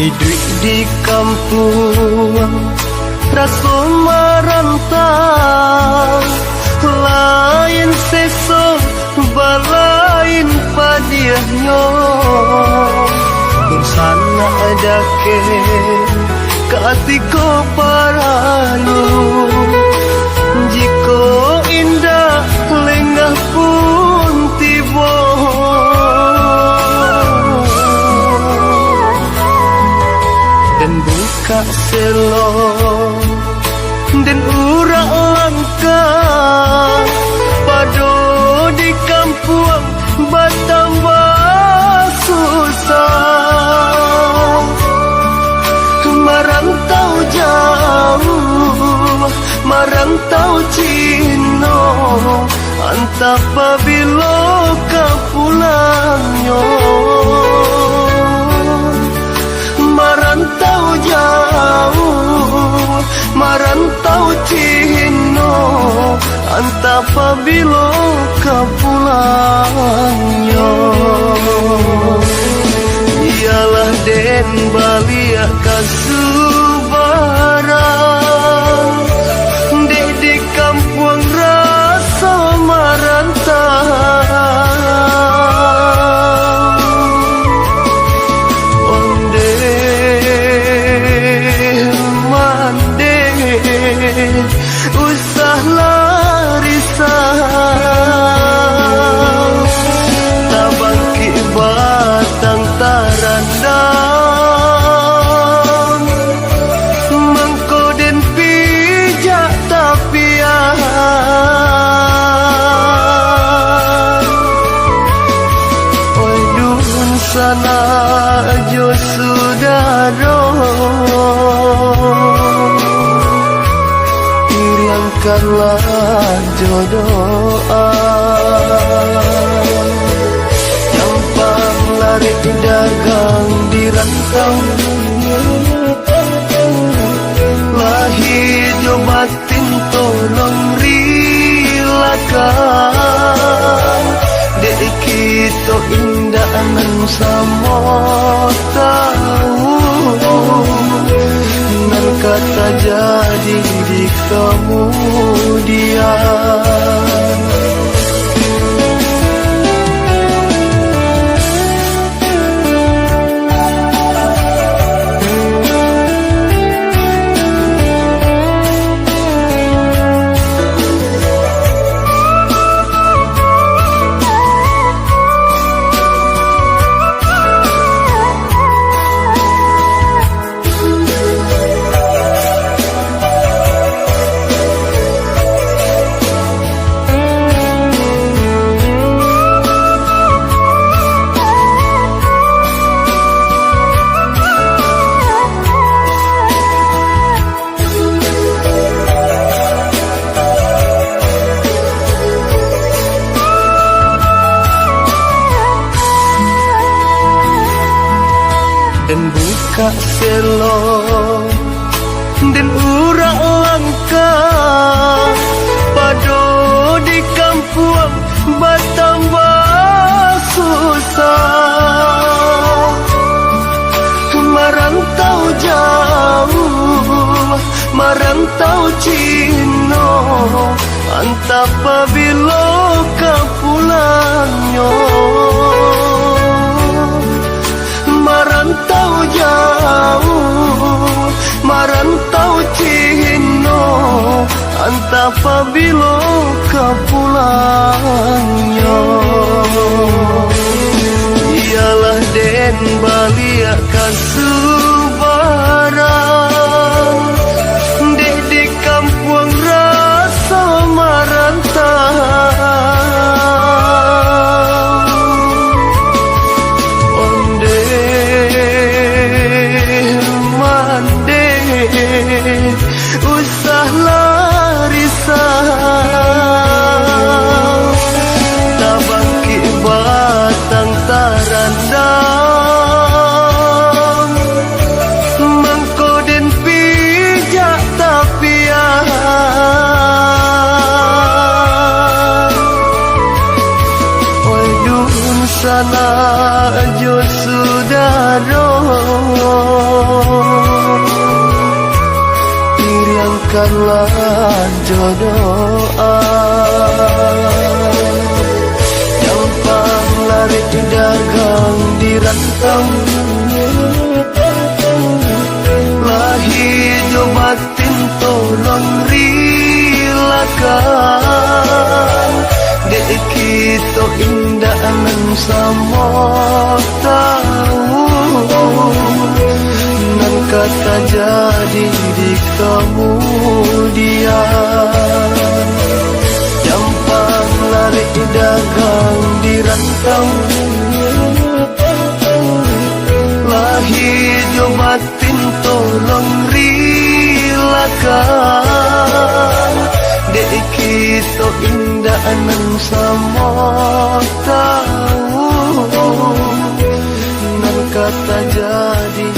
Hidup di kampung rasa merantau, lain sesok balain padiahnya. Sana ada ke katiko paralu, jiko indah lengah pun tiba. Dan buka selo dan urak langka pado di kampung bertambah susah. Merantau jauh, merantau Cino, antap pabilo ke pulangnya. Merantau jauh, merantau Cino, antap pabilo ke pulangnya. Ialah den balia kasubaran, dek di kampung rasa merantau. Onde mande usah larisau, tabangki batang tarandang, mengkoden pijak tapian. Oi dun sana jo sudaro, hilangkanlah jodoh. Campang lari dagang di rantau, lahir jo batin tolong rilakan. Dek kita indah nan samo tahu, nan kata jadi di kemudian. Dan buka selo dan urak langka pado di kampung bertambah susah. Merantau jauh, merantau Cino, antap pabilo ke pulangnya. Merantau jauh, merantau Cino, antap pabilo ke pulangnya. Ialah den balia kasubaran, dek di kampung rasa merantau. Usah larisau, tabangki batang tarandang, mengkoden pijak tapian. Oi dun sana jo sudaro, berikanlah jodoh. Gampang lari dagang di rantau, lah hidup batin tolong rilakan. Dek kita indah nan sama tahu, nan kata jadi di kemudian. Gampang lari dagang di rantau, lah hidup batin tolong rilakan. Dek kita indah nan sama tahu, nan kata jadi